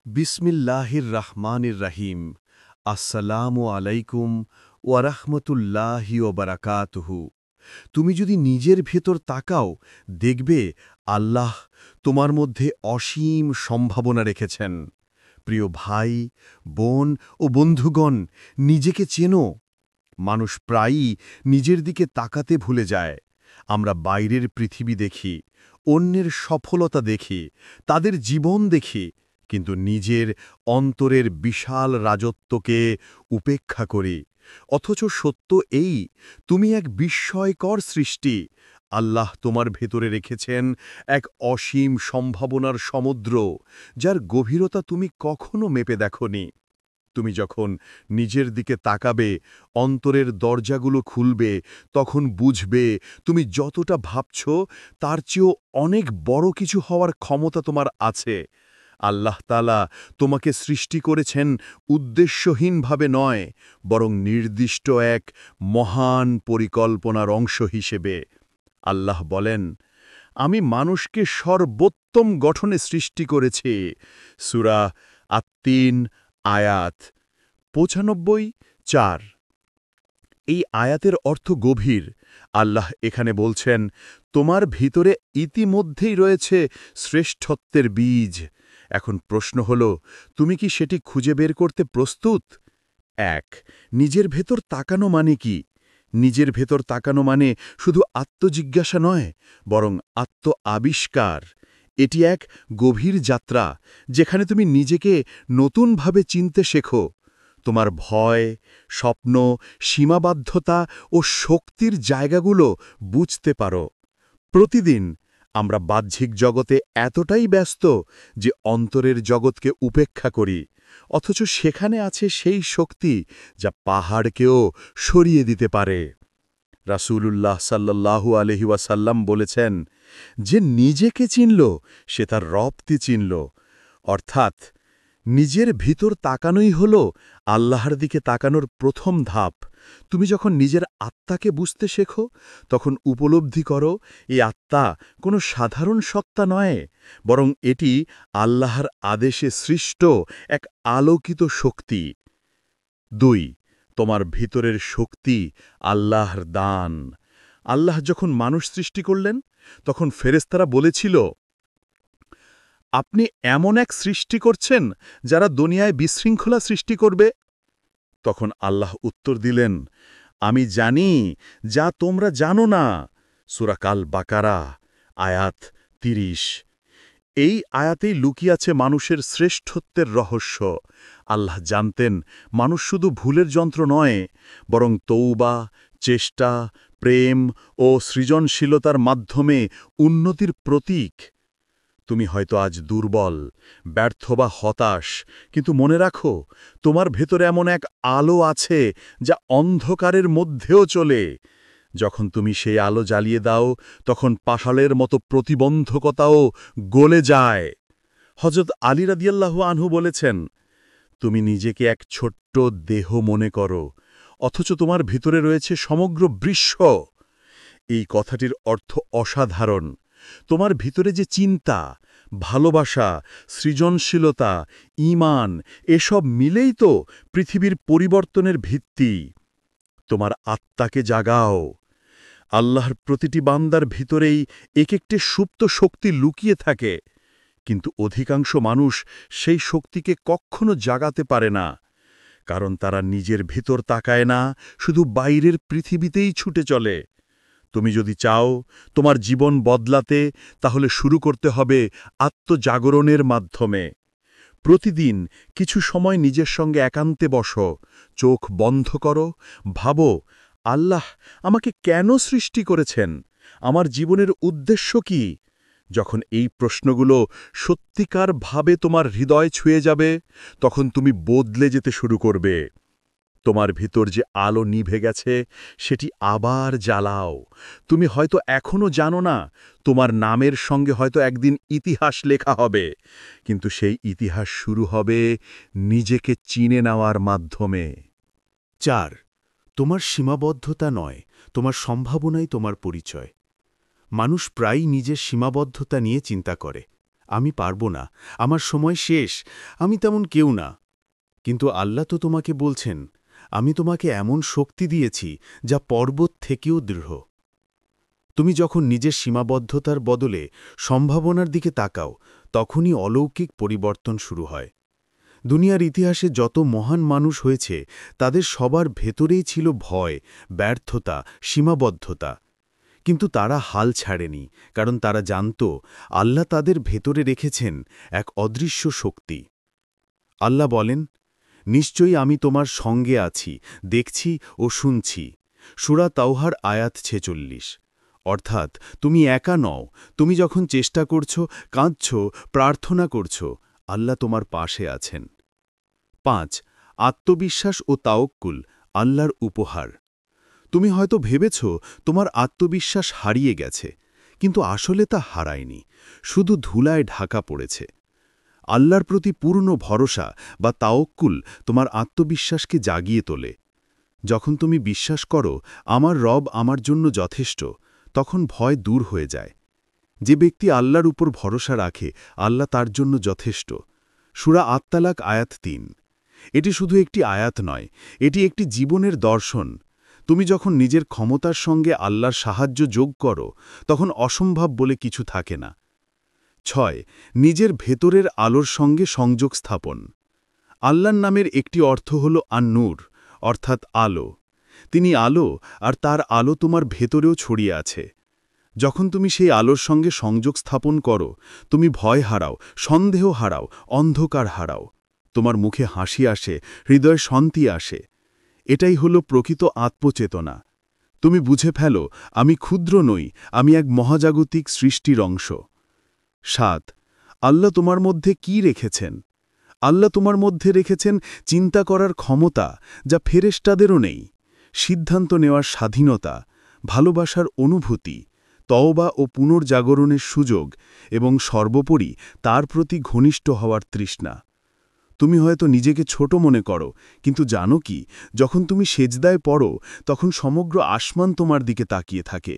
বিসমিল্লাহির রাহমানির রাহিম। আসসালামু আলাইকুম ওয়ারাহমতুল্লাহি ওবারাকাতুহু। তুমি যদি নিজের ভেতর তাকাও, দেখবে আল্লাহ তোমার মধ্যে অসীম সম্ভাবনা রেখেছেন। প্রিয় ভাই, বোন ও বন্ধুগণ, নিজেকে চেনো। মানুষ প্রায়ই নিজের দিকে তাকাতে ভুলে যায়। আমরা বাইরের পৃথিবী দেখি, অন্যের সফলতা দেখি, তাদের জীবন দেখি, কিন্তু নিজের অন্তরের বিশাল রাজত্বকে উপেক্ষা করি। অথচ সত্য এই, তুমি এক বিস্ময়কর সৃষ্টি। আল্লাহ তোমার ভেতরে রেখেছেন এক অসীম সম্ভাবনার সমুদ্র, যার গভীরতা তুমি কখনো মেপে দেখনি। তুমি যখন নিজের দিকে তাকাবে, অন্তরের দরজাগুলো খুলবে, তখন বুঝবে তুমি যতটা ভাবছ তার চেয়েও অনেক বড় কিছু হওয়ার ক্ষমতা তোমার আছে। আল্লাহ তাআলা তোমাকে সৃষ্টি করেছেন উদ্দেশ্যহীনভাবে নয়, বরং নির্দিষ্ট এক মহান পরিকল্পনার অংশ হিসেবে। আল্লাহ বলেন, আমি মানুষকে সর্বোত্তম গঠনে সৃষ্টি করেছি। সূরা আত-তিন আয়াত ৯৫-৪। এই আয়াতের অর্থ গভীর। আল্লাহ এখানে বলছেন, তোমার ভিতরে ইতিমধ্যেই রয়েছে শ্রেষ্ঠত্বের বীজ। এখন প্রশ্ন হল, তুমি কি সেটি খুঁজে বের করতে প্রস্তুত? ১. নিজের ভেতর তাকানো মানে কি? নিজের ভেতর তাকানো মানে শুধু আত্মজিজ্ঞাসা নয়, বরং আত্ম-আবিষ্কার। এটি এক গভীর যাত্রা, যেখানে তুমি নিজেকে নতুনভাবে চিনতে শেখো। তোমার ভয়, স্বপ্ন, সীমাবদ্ধতা ও শক্তির জায়গাগুলো বুঝতে পারো। প্রতিদিন আমরা বাহ্যিক জগতে এতটাই ব্যস্ত যে অন্তরের জগৎকে উপেক্ষা করি, অথচ সেখানে আছে সেই শক্তি যা পাহাড়কেও সরিয়ে দিতে পারে। রাসূলুল্লাহ সাল্লাল্লাহু আলাইহি ওয়াসাল্লাম বলেছেন, যে নিজেকে চিনল সে তার রবকে চিনল। অর্থাৎ নিজের ভিতর তাকানোই হল আল্লাহর দিকে তাকানোর প্রথম ধাপ। তুমি যখন নিজের আত্মাকে বুঝতে শেখো, তখন উপলব্ধি করো এই আত্মা কোনো সাধারণ সত্তা নয়, বরং এটি আল্লাহর আদেশে সৃষ্ট এক আলোকিত শক্তি। ২. তোমার ভিতরের শক্তি আল্লাহর দান। আল্লাহ যখন মানুষ সৃষ্টি করলেন, তখন ফেরেশতারা বলেছিল, আপনি এমন এক সৃষ্টি করছেন যারা দুনিয়ায় বিশৃঙ্খলা সৃষ্টি করবে। তখন আল্লাহ উত্তর দিলেন, আমি জানি যা তোমরা জানো না। সূরা আল বাকারা আয়াত ৩০। এই আয়াতেই লুকিয়ে আছে মানুষের শ্রেষ্ঠত্বের রহস্য। আল্লাহ জানতেন মানুষ শুধু ভুলের যন্ত্র নয়, বরং তৌবা, চেষ্টা, প্রেম ও সৃজনশীলতার মাধ্যমে উন্নতির প্রতীক। তুমি হয়তো আজ দুর্বল, ব্যর্থ বা হতাশ, কিন্তু মনে রাখো, তোমার ভেতরে এমন এক আলো আছে যা অন্ধকারের মধ্যেও চলে। যখন তুমি সেই আলো জ্বালিয়ে দাও, তখন পাহাড়ের মতো প্রতিবন্ধকতাও গলে যায়। হযরত আলী রাদিয়াল্লাহু আনহু বলেছেন, তুমি নিজেকে এক ছোট্ট দেহ মনে করো, অথচ তোমার ভিতরে রয়েছে সমগ্র বৃক্ষ। এই কথাটির অর্থ অসাধারণ। তোমার ভিতরে যে চিন্তা, ভালোবাসা, সৃজনশীলতা, ঈমান, এসব মিলেই তো পৃথিবীর পরিবর্তনের ভিত্তি। তোমার আত্মাকে জাগাও। আল্লাহর প্রতিটি বান্দার ভিতরেই এক একটি সুপ্ত শক্তি লুকিয়ে থাকে, কিন্তু অধিকাংশ মানুষ সেই শক্তিকে কখনো জাগাতে পারে না, কারণ তারা নিজের ভেতর তাকায় না, শুধু বাইরের পৃথিবীতেই ছুটে চলে। তুমি যদি চাও তোমার জীবন বদলাতে, তাহলে শুরু করতে হবে আত্মজাগরণের মাধ্যমে। প্রতিদিন কিছু সময় নিজের সঙ্গে একান্তে বসো, চোখ বন্ধ করো, ভাবো, আল্লাহ আমাকে কেন সৃষ্টি করেছেন? আমার জীবনের উদ্দেশ্য কি? যখন এই প্রশ্নগুলো সত্যিকারভাবে তোমার হৃদয় ছুঁয়ে যাবে, তখন তুমি বদলে যেতে শুরু করবে। তোমার ভিতর যে আলো নিভে গেছে, সেটি আবার জ্বালাও। তুমি হয়তো এখনো জানো না, তোমার নামের সঙ্গে হয়তো একদিন ইতিহাস লেখা হবে, কিন্তু সেই ইতিহাস শুরু হবে নিজেকে চিনে নেওয়ার মাধ্যমে। ৪. তোমার সীমাবদ্ধতা নয়, তোমার সম্ভাবনাই তোমার পরিচয়। মানুষ প্রায়ই নিজের সীমাবদ্ধতা নিয়ে চিন্তা করে, আমি পারব না, আমার সময় শেষ, আমি তেমন কেউ না। কিন্তু আল্লাহ তো তোমাকে বলছেন, আমি তোমাকে এমন শক্তি দিয়েছি যা পর্বত থেকেও দৃঢ়। তুমি যখন নিজের সীমাবদ্ধতার বদলে সম্ভাবনার দিকে তাকাও, তখনই অলৌকিক পরিবর্তন শুরু হয়। দুনিয়ার ইতিহাসে যত মহান মানুষ হয়েছে, তাদের সবার ভেতরেই ছিল ভয়, ব্যর্থতা, সীমাবদ্ধতা। কিন্তু তারা হাল ছাড়েনি, কারণ তারা জানত আল্লাহ তাদের ভেতরে রেখেছেন এক অদৃশ্য শক্তি। আল্লাহ বলেন, নিশ্চয়ই আমি তোমার সঙ্গে আছি, দেখছি ও শুনছি। সূরা তাওহার আয়াত ৪৬। অর্থাৎ তুমি একা নও, তুমি যখন চেষ্টা করছ, কাঁদছ, প্রার্থনা করছ, আল্লাহ তোমার পাশে আছেন। ৫. আত্মবিশ্বাস ও তাওক্কুল আল্লাহর উপহার। তুমি হয়তো ভেবেছ তোমার আত্মবিশ্বাস হারিয়ে গেছে, কিন্তু আসলে তা হারায়নি, শুধু ধুলায় ঢাকা পড়েছে। আল্লাহর প্রতি পূর্ণ ভরসা বা তাওক্কুল তোমার আত্মবিশ্বাসকে জাগিয়ে তোলে। যখন তুমি বিশ্বাস করো আমার রব আমার জন্য যথেষ্ট, তখন ভয় দূর হয়ে যায়। যে ব্যক্তি আল্লাহর উপর ভরসা রাখে, আল্লাহ তার জন্য যথেষ্ট। সূরা আত-তালাক আয়াত ৩। এটি শুধু একটি আয়াত নয়, এটি একটি জীবনের দর্শন। তুমি যখন নিজের ক্ষমতার সঙ্গে আল্লাহর সাহায্য যোগ করো, তখন অসম্ভব বলে কিছু থাকে না। ৬. নিজের ভেতরের আলোর সঙ্গে সংযোগ স্থাপন। আল্লাহর নামের একটি অর্থ হল আন-নূর, অর্থাৎ আলো। তিনি আলো, আর তার আলো তোমার ভেতরেও ছড়িয়ে আছে। যখন তুমি সেই আলোর সঙ্গে সংযোগ স্থাপন করো, তুমি ভয় হারাও, সন্দেহ হারাও, অন্ধকার হারাও। তোমার মুখে হাসি আসে, হৃদয়ে শান্তি আসে। এটাই হল প্রকৃত আত্মচেতনা। তুমি বুঝে ফেলো, আমি ক্ষুদ্র নই, আমি এক মহাজাগতিক সৃষ্টির অংশ। ৭. আল্লাহ তোমার মধ্যে কি রেখেছেন? আল্লাহ তোমার মধ্যে রেখেছেন চিন্তা করার ক্ষমতা, যা ফেরেশতাদেরও নেই, সিদ্ধান্ত নেওয়ার স্বাধীনতা, ভালোবাসার অনুভূতি, তওবা ও পুনর্জাগরণের সুযোগ এবং সর্বোপরি তার প্রতি ঘনিষ্ঠ হওয়ার তৃষ্ণা। তুমি হয়তো নিজেকে ছোট মনে করো, কিন্তু জানো কি, যখন তুমি সেজদায় পড়ো, তখন সমগ্র আসমান তোমার দিকে তাকিয়ে থাকে।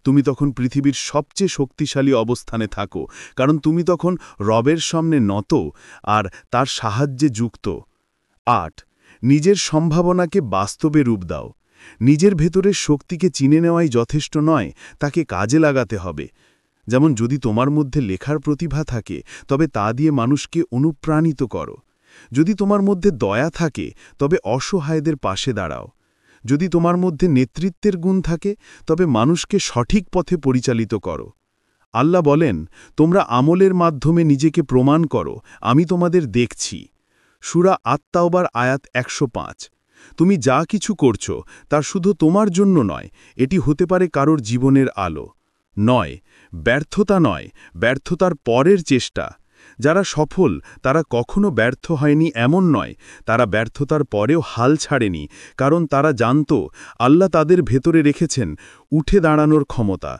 তুমি তখন পৃথিবীর সবচেয়ে শক্তিশালী অবস্থানে থাকো, কারণ তুমি তখন রবের সামনে নত আর তার সাহায্যে যুক্ত। ৮. নিজের সম্ভাবনাকে বাস্তবে রূপ দাও। নিজের ভেতরের শক্তিকে চিনে নেওয়াই যথেষ্ট নয়, তাকে কাজে লাগাতে হবে। যেমন যদি তোমার মধ্যে লেখার প্রতিভা থাকে, তবে তা দিয়ে মানুষকে অনুপ্রাণিত করো। যদি তোমার মধ্যে দয়া থাকে, তবে অসহায়দের পাশে দাঁড়াও। যদি তোমার মধ্যে নেতৃত্বের গুণ থাকে, তবে মানুষকে সঠিক পথে পরিচালিত করো। আল্লাহ বলেন, তোমরা আমলের মাধ্যমে নিজেকে প্রমাণ করো, আমি তোমাদের দেখছি। সূরা আত-তাওবার আয়াত ১০৫। তুমি যা কিছু করছো, তা শুধু তোমার জন্য নয়, এটি হতে পারে কারোর জীবনের আলো। ৯. ব্যর্থতা নয়, ব্যর্থতার পরের চেষ্টা। যারা সফল, তারা কখনো ব্যর্থ হয়নি এমন নয়, তারা ব্যর্থতার পরেও হাল ছাড়েনি, কারণ তারা জানত আল্লাহ তাদের ভেতরে রেখেছেন উঠে দাঁড়ানোর ক্ষমতা।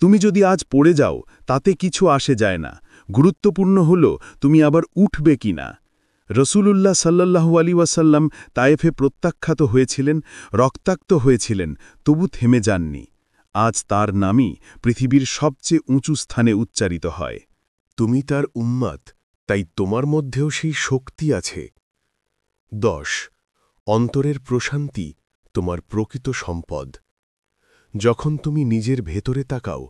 তুমি যদি আজ পড়ে যাও, তাতে কিছু আসে যায় না, গুরুত্বপূর্ণ হল তুমি আবার উঠবে কিনা। রসূলুল্লাহ সাল্লাল্লাহু আলাইহি ওয়াসাল্লাম তায়েফে প্রত্যাখ্যাত হয়েছিলেন, রক্তাক্ত হয়েছিলেন, তবু থেমে যাননি। আজ তার নামই পৃথিবীর সবচেয়ে উঁচু স্থানে উচ্চারিত হয়। তুমি তার উম্মাত, তাই তোমার মধ্যেও সেই শক্তি আছে। ১০. অন্তরের প্রশান্তি তোমার প্রকৃত সম্পদ। যখন তুমি নিজের ভেতরে তাকাও,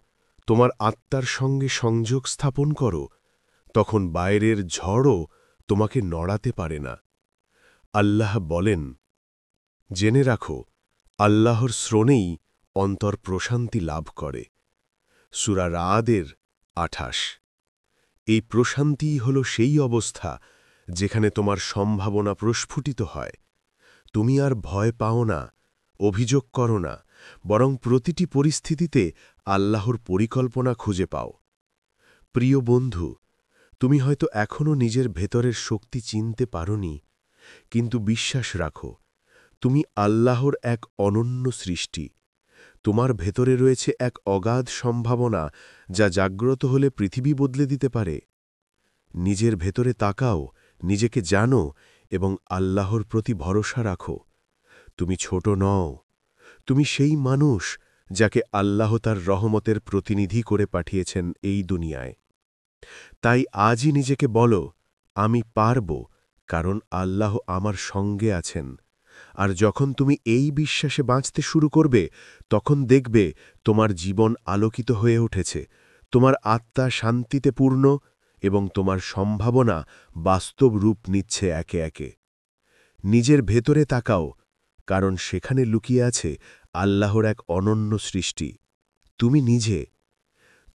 তোমার আত্মার সঙ্গে সংযোগ স্থাপন করো, তখন বাইরের ঝড়ও তোমাকে নড়াতে পারে না। আল্লাহ বলেন, জেনে রাখো, আল্লাহর শ্রণেই অন্তর প্রশান্তি লাভ করে। সূরা রা'দের ২৮। এই প্রশান্তিই হল সেই অবস্থা যেখানে তোমার সম্ভাবনা প্রস্ফুটিত হয়। তুমি আর ভয় পাও না, অভিযোগ করো না, বরং প্রতিটি পরিস্থিতিতে আল্লাহর পরিকল্পনা খুঁজে পাও। প্রিয় বন্ধু, তুমি হয়তো এখনও নিজের ভেতরের শক্তি চিনতে পারোনি, কিন্তু বিশ্বাস রাখো, তুমি আল্লাহর এক অনন্য সৃষ্টি। তোমার ভেতরে রয়েছে এক অগাধ সম্ভাবনা, যা জাগ্রত হলে পৃথিবী বদলে দিতে পারে। নিজের ভেতরে তাকাও, নিজেকে জানো এবং আল্লাহর প্রতি ভরসা রাখো। তুমি ছোট নও, তুমি সেই মানুষ যাকে আল্লাহ তার রহমতের প্রতিনিধি করে পাঠিয়েছেন এই দুনিয়ায়। তাই আজই নিজেকে বলো, আমি পারব, কারণ আল্লাহ আমার সঙ্গে আছেন। আর যখন তুমি এই বিশ্বাসে বাঁচতে শুরু করবে, তখন দেখবে তোমার জীবন আলোকিত হয়ে উঠেছে, তোমার আত্মা শান্তিতে পূর্ণ এবং তোমার সম্ভাবনা বাস্তব রূপ নিচ্ছে একে একে। নিজের ভেতরে তাকাও, কারণ সেখানে লুকিয়ে আছে আল্লাহর এক অনন্য সৃষ্টি। তুমি নিজে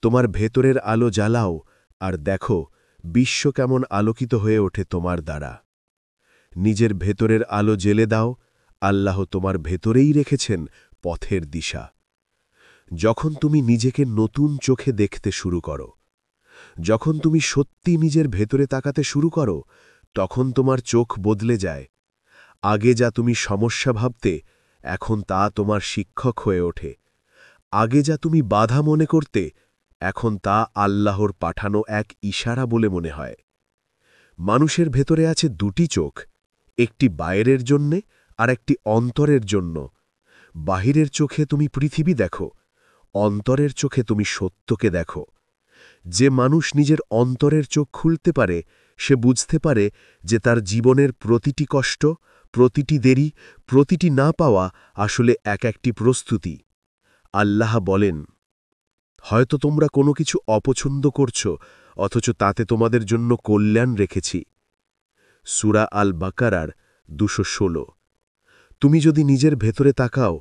তোমার ভেতরের আলো জ্বালাও আর দেখো বিশ্ব কেমন আলোকিত হয়ে ওঠে তোমার দ্বারা। নিজের ভেতরের আলো জ্বেলে দাও, আল্লাহ তোমার ভেতরেই রেখেছেন পথের দিশা। যখন তুমি নিজেকে নতুন চোখে দেখতে শুরু করো, যখন তুমি সত্যি নিজের ভেতরে তাকাতে শুরু করো, তখন তোমার চোখ বদলে যায়। আগে যা তুমি সমস্যা ভাবতে, এখন তা তোমার শিক্ষক হয়ে ওঠে। আগে যা তুমি বাধা মনে করতে, এখন তা আল্লাহর পাঠানো এক ইশারা বলে মনে হয়। মানুষের ভেতরে আছে দুটি চোখ, একটি বাইরের জন্যে আর একটি অন্তরের জন্য। বাহিরের চোখে তুমি পৃথিবী দেখো, অন্তরের চোখে তুমি সত্যকে দেখো। যে মানুষ নিজের অন্তরের চোখ খুলতে পারে, সে বুঝতে পারে যে তার জীবনের প্রতিটি কষ্ট, প্রতিটি দেরি, প্রতিটি না পাওয়া আসলে এক একটি প্রস্তুতি। আল্লাহ বলেন, হয়তো তোমরা কোনো কিছু অপছন্দ করছ, অথচ তাতে তোমাদের জন্য কল্যাণ রেখেছি। সূরা আল বাকারার ২১৬। তুমি যদি নিজের ভেতরে তাকাও,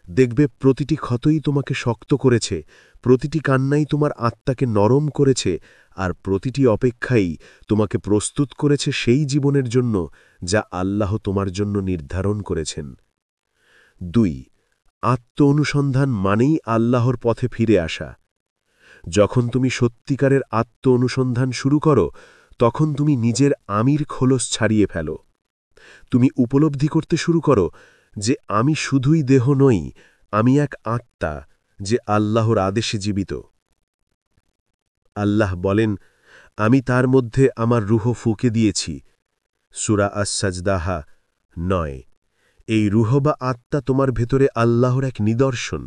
দেখবে প্রতিটি ক্ষতই তোমাকে শক্ত করেছে, প্রতিটি কান্নাই তোমার আত্মাকে নরম করেছে, আর প্রতিটি অপেক্ষাই তোমাকে প্রস্তুত করেছে সেই জীবনের জন্য যা আল্লাহ তোমার জন্য নির্ধারণ করেছেন। ২. আত্ম অনুসন্ধান মানেই আল্লাহর পথে ফিরে আসা। যখন তুমি সত্যিকারের আত্ম অনুসন্ধান শুরু করো, তখন তুমি নিজের আমির খোলস ছাড়িয়ে ফেলো। তুমি উপলব্ধি করতে শুরু করো যে আমি শুধুই দেহ নই, আমি এক আত্মা যে আল্লাহর আদেশে জীবিত। আল্লাহ বলেন, আমি তার মধ্যে আমার রুহ ফুঁকে দিয়েছি। সূরা আস-সাজদাহ ৯। এই রুহ বা আত্মা তোমার ভেতরে আল্লাহর এক নিদর্শন,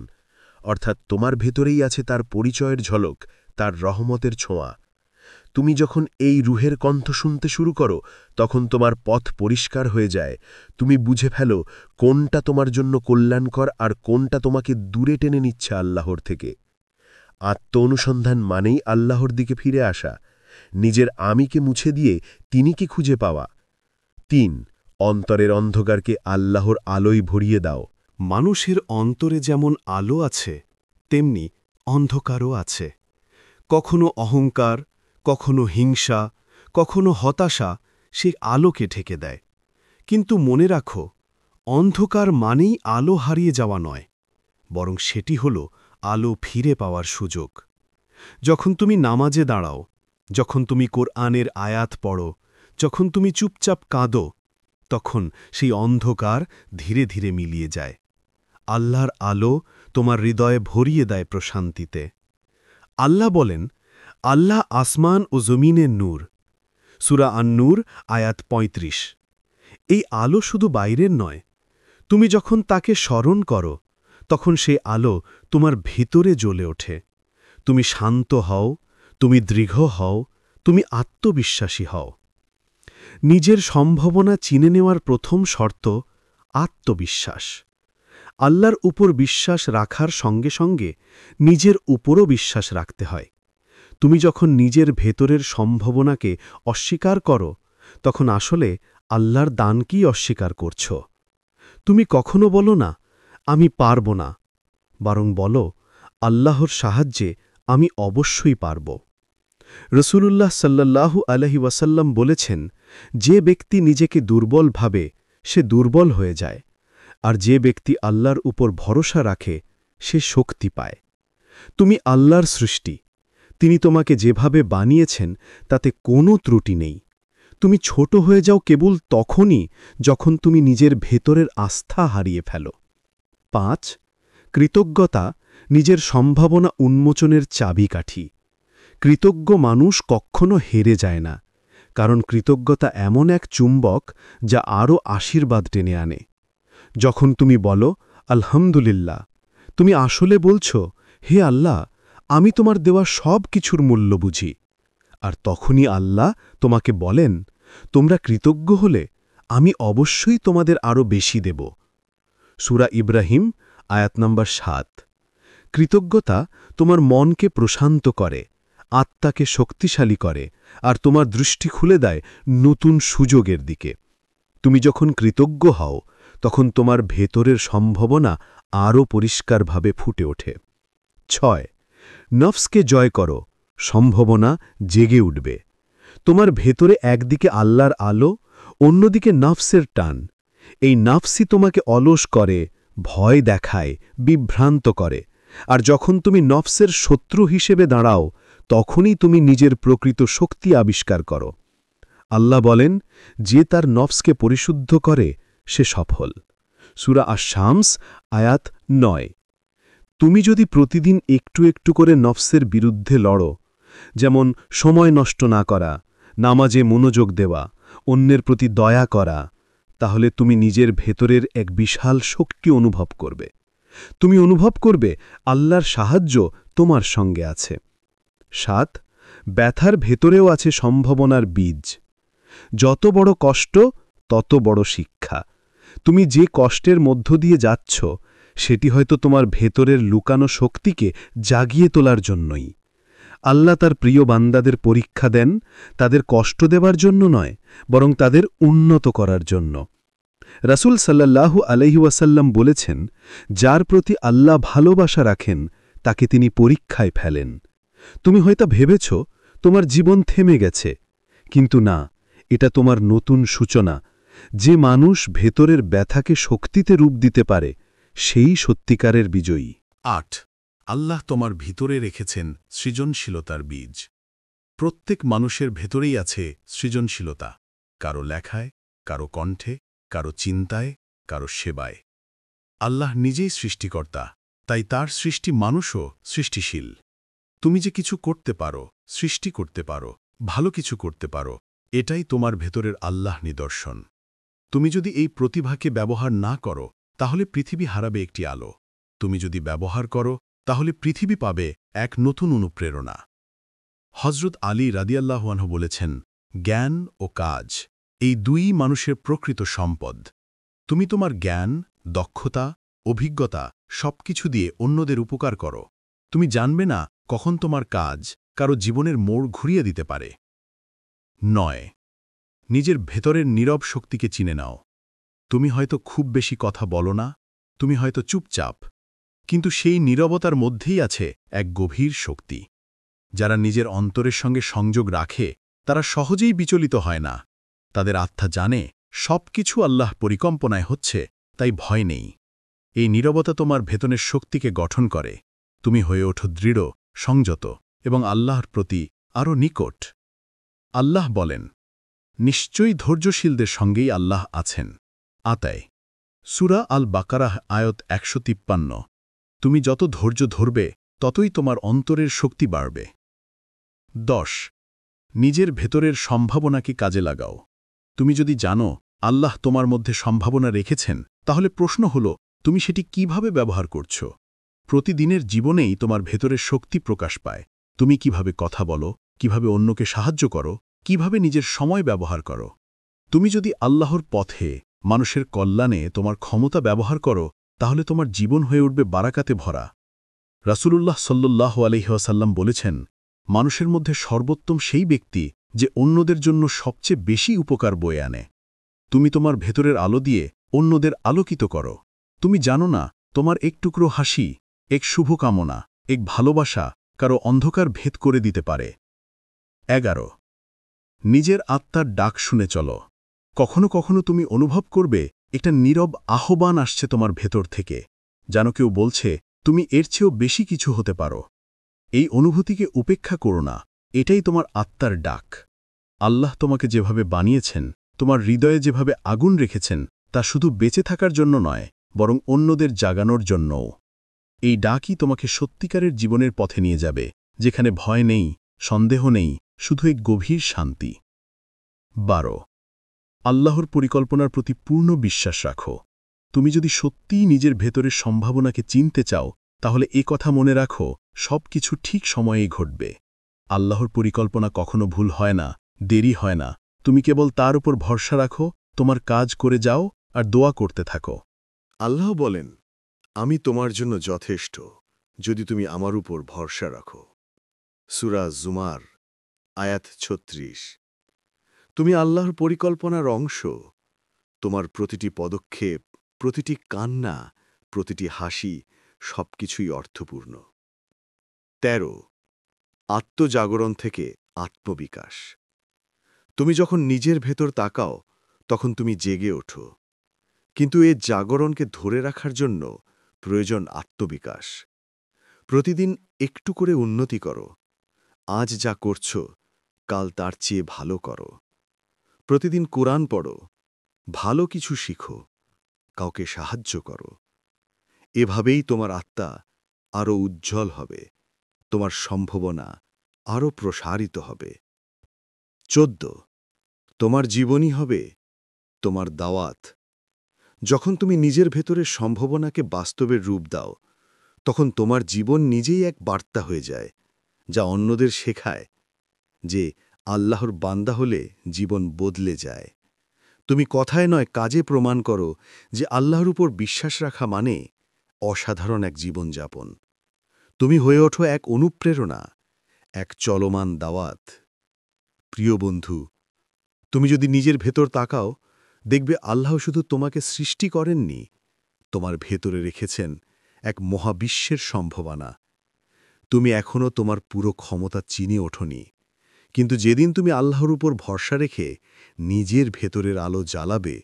অর্থাৎ তোমার ভেতরেই আছে তার পরিচয়ের ঝলক, তার রহমতের ছোঁয়া। তুমি যখন এই রুহের কণ্ঠ শুনতে শুরু করো, তখন তোমার পথ পরিষ্কার হয়ে যায়। তুমি বুঝে ফেলো কোনটা তোমার জন্য কল্যাণকর আর কোনটা তোমাকে দূরে টেনে নিচ্ছে আল্লাহর থেকে। আত্ম অনুসন্ধান মানেই আল্লাহর দিকে ফিরে আসা, নিজের আমিকে মুছে দিয়ে তিনিকে খুঁজে পাওয়া। ৩. অন্তরের অন্ধকারকে আল্লাহর আলোয় ভরিয়ে দাও। মানুষের অন্তরে যেমন আলো আছে, তেমনি অন্ধকারও আছে। কখনো অহংকার, কখনো হিংসা, কখনো হতাশা সে আলোকে ঢেকে দেয়। কিন্তু মনে রাখো, অন্ধকার মানেই আলো হারিয়ে যাওয়া নয়, বরং সেটি হল আলো ফিরে পাওয়ার সুযোগ। যখন তুমি নামাজে দাঁড়াও, যখন তুমি কোরআনের আয়াত পড়ো, যখন তুমি চুপচাপ কাঁদো, তখন সেই অন্ধকার ধীরে ধীরে মিলিয়ে যায়। আল্লাহর আলো তোমার হৃদয়ে ভরিয়ে দেয় প্রশান্তিতে। আল্লাহ বলেন, আল্লাহ আসমান ও জমিনের নূর। সূরা আন-নূর আয়াত ৩৫। এই আলো শুধু বাইরের নয়, তুমি যখন তাকে স্মরণ করো, তখন সেই আলো তোমার ভিতরে জ্বলে ওঠে। তুমি শান্ত হও, তুমি দৃঢ় হও, তুমি আত্মবিশ্বাসী হও। নিজের সম্ভাবনা চিনে নেওয়ার প্রথম শর্ত আত্মবিশ্বাস। আল্লাহর উপর বিশ্বাস রাখার সঙ্গে সঙ্গে নিজের উপরও বিশ্বাস রাখতে হয়। তুমি যখন নিজের ভেতরের সম্ভাবনাকে অস্বীকার করো, তখন আসলে আল্লাহর দানকেই অস্বীকার করছ। তুমি কখনো বলো না, আমি পারব না, বরং বলো, আল্লাহর সাহায্যে আমি অবশ্যই পারব। রসূলুল্লাহ সাল্লাল্লাহু আলাইহি ওয়াসাল্লাম বলেছেন, যে ব্যক্তি নিজেকে দুর্বল ভাবে সে দুর্বল হয়ে যায়, আর যে ব্যক্তি আল্লাহর উপর ভরসা রাখে সে শক্তি পায়। তুমি আল্লাহর সৃষ্টি, তিনি তোমাকে যেভাবে বানিয়েছেন তাতে কোনো ত্রুটি নেই। তুমি ছোট হয়ে যাও কেবল তখনই যখন তুমি নিজের ভেতরের আস্থা হারিয়ে ফেলো। ৫. কৃতজ্ঞতা নিজের সম্ভাবনা উন্মোচনের চাবিকাঠি। কৃতজ্ঞ মানুষ কখনো হেরে যায় না, কারণ কৃতজ্ঞতা এমন এক চুম্বক যা আরও আশীর্বাদ টেনে আনে। যখন তুমি বলো, আলহামদুলিল্লাহ, তুমি আসলে বলছ, হে আল্লাহ, আমি তোমার দেওয়া সব কিছুর মূল্য বুঝি। আর তখনই আল্লাহ তোমাকে বলেন, তোমরা কৃতজ্ঞ হলে আমি অবশ্যই তোমাদের আরও বেশি দেব। সূরা ইব্রাহিম আয়াত নম্বর ৭। কৃতজ্ঞতা তোমার মনকে প্রশান্ত করে, আত্মাকে শক্তিশালী করে আর তোমার দৃষ্টি খুলে দেয় নতুন সুযোগের দিকে। তুমি যখন কৃতজ্ঞ হও তখন তোমার ভেতরের সম্ভাবনা আরও পরিষ্কারভাবে ফুটে ওঠে। ৬। নফসকে জয় করো, সম্ভাবনা জেগে উঠবে। তোমার ভেতরে একদিকে আল্লাহর আলো, অন্যদিকে নফসের টান। এই নফসই তোমাকে অলস করে, ভয় দেখায়, বিভ্রান্ত করে। আর যখন তুমি নফসের শত্রু হিসেবে দাঁড়াও তখনই তুমি নিজের প্রকৃত শক্তি আবিষ্কার করো। আল্লাহ বলেন, যে তার নফসকে পরিশুদ্ধ করে সে সফল। সূরা আশ-শামস আয়াত ৯। তুমি যদি প্রতিদিন একটু একটু করে নফসের বিরুদ্ধে লড়ো, যেমন সময় নষ্ট না করা, নামাজে মনোযোগ দেওয়া, অন্যের প্রতি দয়া করা, তাহলে তুমি নিজের ভেতরের এক বিশাল শক্তি অনুভব করবে। তুমি অনুভব করবে আল্লাহর সাহায্য তোমার সঙ্গে আছে। ৭। ব্যথার ভেতরেও আছে সম্ভাবনার বীজ। যত বড় কষ্ট তত বড় শিক্ষা। তুমি যে কষ্টের মধ্য দিয়ে যাচ্ছ সেটি হয়তো তোমার ভেতরের লুকানো শক্তিকে জাগিয়ে তোলার জন্যই। আল্লাহ তার প্রিয় বান্দাদের পরীক্ষা দেন তাদের কষ্ট দেবার জন্য নয়, বরং তাদের উন্নত করার জন্য। রাসূল সাল্লাল্লাহু আলাইহি ওয়াসাল্লাম বলেছেন, যার প্রতি আল্লাহ ভালোবাসা রাখেন তাকে তিনি পরীক্ষায় ফেলেন। তুমি হয়তো ভেবেছ তোমার জীবন থেমে গেছে, কিন্তু না, এটা তোমার নতুন সূচনা। যে মানুষ ভেতরের ব্যথাকে শক্তিতে রূপ দিতে পারে সেই সত্যিকারের বিজয়ী। ৮। আল্লাহ তোমার ভিতরে রেখেছেন সৃজনশীলতার বীজ। প্রত্যেক মানুষের ভেতরেই আছে সৃজনশীলতা, কারো লেখায়, কারো কণ্ঠে, কারো চিন্তায়, কারো সেবায়। আল্লাহ নিজেই সৃষ্টিকর্তা, তাই তার সৃষ্টি মানুষও সৃষ্টিশীল। তুমি যে কিছু করতে পারো, সৃষ্টি করতে পারো, ভালো কিছু করতে পারো, এটাই তোমার ভেতরের আল্লাহ নিদর্শন। তুমি যদি এই প্রতিভাকে ব্যবহার না করো তাহলে পৃথিবী হারাবে একটি আলো। তুমি যদি ব্যবহার করো তাহলে পৃথিবী পাবে এক নতুন অনুপ্রেরণা। হযরত আলী রাদিয়াল্লাহু আনহু বলেছেন, জ্ঞান ও কাজ এই দুই মানুষের প্রকৃত সম্পদ। তুমি তোমার জ্ঞান, দক্ষতা, অভিজ্ঞতা সবকিছু দিয়ে অন্যদের উপকার করো। তুমি জানবে না কখন তোমার কাজ কারো জীবনের মোড় ঘুরিয়ে দিতে পারে। ৯। নিজের ভেতরের নীরব শক্তিকে চিনে নাও। তুমি হয়তো খুব বেশি কথা বলো না, তুমি হয়তো চুপচাপ, কিন্তু সেই নীরবতার মধ্যেই আছে এক গভীর শক্তি। যারা নিজের অন্তরের সঙ্গে সংযোগ রাখে তারা সহজেই বিচলিত হয় না। তাদের আত্মা জানে সবকিছু আল্লাহ পরিকল্পনায় হচ্ছে, তাই ভয় নেই। এই নীরবতা তোমার ভেতরের শক্তিকে গঠন করে। তুমি হয়ে ওঠো দৃঢ়, সংযত এবং আল্লাহর প্রতি আরও নিকট। আল্লাহ বলেন, নিশ্চয়ই ধৈর্যশীলদের সঙ্গেই আল্লাহ আছেন। আতায় সূরা আল বাকারাহ আয়াত ১৫৩। তুমি যত ধৈর্য ধরবে ততই তোমার অন্তরের শক্তি বাড়বে। ১০। নিজের ভেতরের সম্ভাবনাকে কাজে লাগাও। তুমি যদি জানো আল্লাহ তোমার মধ্যে সম্ভাবনা রেখেছেন, তাহলে প্রশ্ন হল তুমি সেটি কিভাবে ব্যবহার করছ। প্রতিদিনের জীবনেই তোমার ভেতরের শক্তি প্রকাশ পায়। তুমি কিভাবে কথা বলো, কিভাবে অন্যকে সাহায্য করো, কিভাবে নিজের সময় ব্যবহার করো। তুমি যদি আল্লাহর পথে, মানুষের কল্যাণে তোমার ক্ষমতা ব্যবহার করো, তাহলে তোমার জীবন হয়ে উঠবে বারাকাতে ভরা। রাসূলুল্লাহ সাল্লাল্লাহু আলাইহি ওয়াসাল্লাম বলেছেন, মানুষের মধ্যে সর্বোত্তম সেই ব্যক্তি যে অন্যদের জন্য সবচেয়ে বেশি উপকার বয়ে আনে। তুমি তোমার ভেতরের আলো দিয়ে অন্যদের আলোকিত করো। তুমি জানো না তোমার এক টুকরো হাসি, এক শুভকামনা, এক ভালোবাসা কারো অন্ধকার ভেদ করে দিতে পারে। ১১। নিজের আত্মার ডাক শুনে চলো। কখনো কখনো তুমি অনুভব করবে একটা নীরব আহ্বান আসছে তোমার ভেতর থেকে, যেন কেউ বলছে তুমি এর চেয়েও বেশি কিছু হতে পারো। এই অনুভূতিকে উপেক্ষা করো না, এটাই তোমার আত্মার ডাক। আল্লাহ তোমাকে যেভাবে বানিয়েছেন, তোমার হৃদয়ে যেভাবে আগুন রেখেছেন, তা শুধু বেঁচে থাকার জন্য নয়, বরং অন্যদের জাগানোর জন্যও। এই ডাকই তোমাকে সত্যিকারের জীবনের পথে নিয়ে যাবে, যেখানে ভয় নেই, সন্দেহ নেই, শুধু এক গভীর শান্তি। ১২। আল্লাহর পরিকল্পনার প্রতি পূর্ণ বিশ্বাস রাখো। তুমি যদি সত্যিই নিজের ভেতরের সম্ভাবনাকে চিনতে চাও, তাহলে এ কথা মনে রাখো, সবকিছু ঠিক সময়েই ঘটবে। আল্লাহর পরিকল্পনা কখনো ভুল হয় না, দেরি হয় না। তুমি কেবল তার উপর ভরসা রাখো, তোমার কাজ করে যাও আর দোয়া করতে থাকো। আল্লাহ বলেন, আমি তোমার জন্য যথেষ্ট, যদি তুমি আমার উপর ভরসা রাখো। সূরা জুমার, আয়াত ৩৬। তুমি আল্লাহর পরিকল্পনার অংশ। তোমার প্রতিটি পদক্ষেপ, প্রতিটি কান্না, প্রতিটি হাসি সবকিছুই অর্থপূর্ণ। ১৩ আত্মজাগরণ থেকে আত্মবিকাশ। তুমি যখন নিজের ভেতর তাকাও, তখন তুমি জেগে ওঠো। কিন্তু এ জাগরণকে ধরে রাখার জন্য প্রয়োজন আত্মবিকাশ। প্রতিদিন একটু করে উন্নতি করো। আজ যা করছো, কাল তার চেয়ে ভালো করো। প্রতিদিন কোরআন পড়ো, ভালো কিছু শিখো, কাউকে সাহায্য করো। এভাবেই তোমার আত্মা আরও উজ্জ্বল হবে, তোমার সম্ভাবনা আরও প্রসারিত হবে। ১৪ তোমার জীবনই হবে তোমার দাওয়াত। যখন তুমি নিজের ভেতরের সম্ভাবনাকে বাস্তবের রূপ দাও, তখন তোমার জীবন নিজেই এক বার্তা হয়ে যায়, যা অন্যদের শেখায় যে আল্লাহর বান্দা হলে জীবন বদলে যায়। তুমি কথায় নয়, কাজে প্রমাণ করো যে আল্লাহর উপর বিশ্বাস রাখা মানে অসাধারণ এক জীবনযাপন। তুমি হয়ে ওঠো এক অনুপ্রেরণা, এক চলমান দাওয়াত। প্রিয় বন্ধু, তুমি যদি নিজের ভেতর তাকাও, দেখবে আল্লাহ শুধু তোমাকে সৃষ্টি করেননি, তোমার ভেতরে রেখেছেন এক মহাবিশ্বের সম্ভাবনা। তুমি এখনও তোমার পুরো ক্ষমতা চিনে ওঠোনি, কিন্তু যেদিন তুমি আল্লাহর উপর ভরসা রেখে নিজের ভেতরের আলো জ্বালাবে,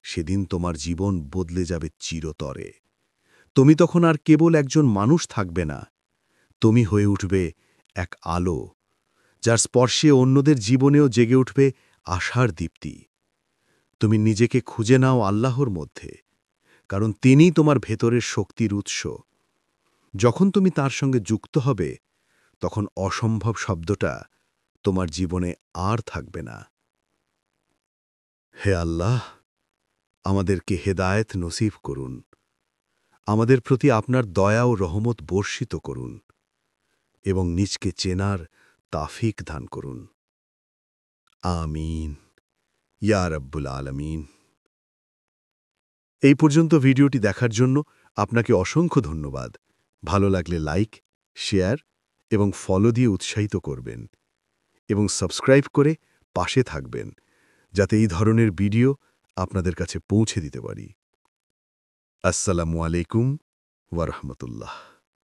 সেদিন তোমার জীবন বদলে যাবে চিরতরে। তুমি তখন আর কেবল একজন মানুষ থাকবে না, তুমি হয়ে উঠবে এক আলো, যার স্পর্শে অন্যদের জীবনেও জেগে উঠবে আশার দীপ্তি। তুমি নিজেকে খুঁজে নাও আল্লাহর মধ্যে, কারণ তিনিই তোমার ভেতরের শক্তির উৎস। যখন তুমি তার সঙ্গে যুক্ত হবে, তখন অসম্ভব শব্দটা তোমার জীবনে আর থাকবে না। হে আল্লাহ, আমাদেরকে হেদায়েত নসিব করুন। আমাদের প্রতি আপনার দয়া ও রহমত বর্ষিত করুন এবং নিজকে চেনার তাফিক দান করুন। আমিন, ইয়া রাব্বুল আলামিন। এই পর্যন্ত ভিডিওটি দেখার জন্য আপনাকে অসংখ্য ধন্যবাদ। ভালো লাগলে লাইক, শেয়ার এবং ফলো দিয়ে উৎসাহিত করবেন এবং সাবস্ক্রাইব করে পাশে থাকবেন, যাতে এই ধরনের ভিডিও আপনাদের কাছে পৌঁছে দিতে পারি। আসসালামু আলাইকুম ওয়া রাহমাতুল্লাহ।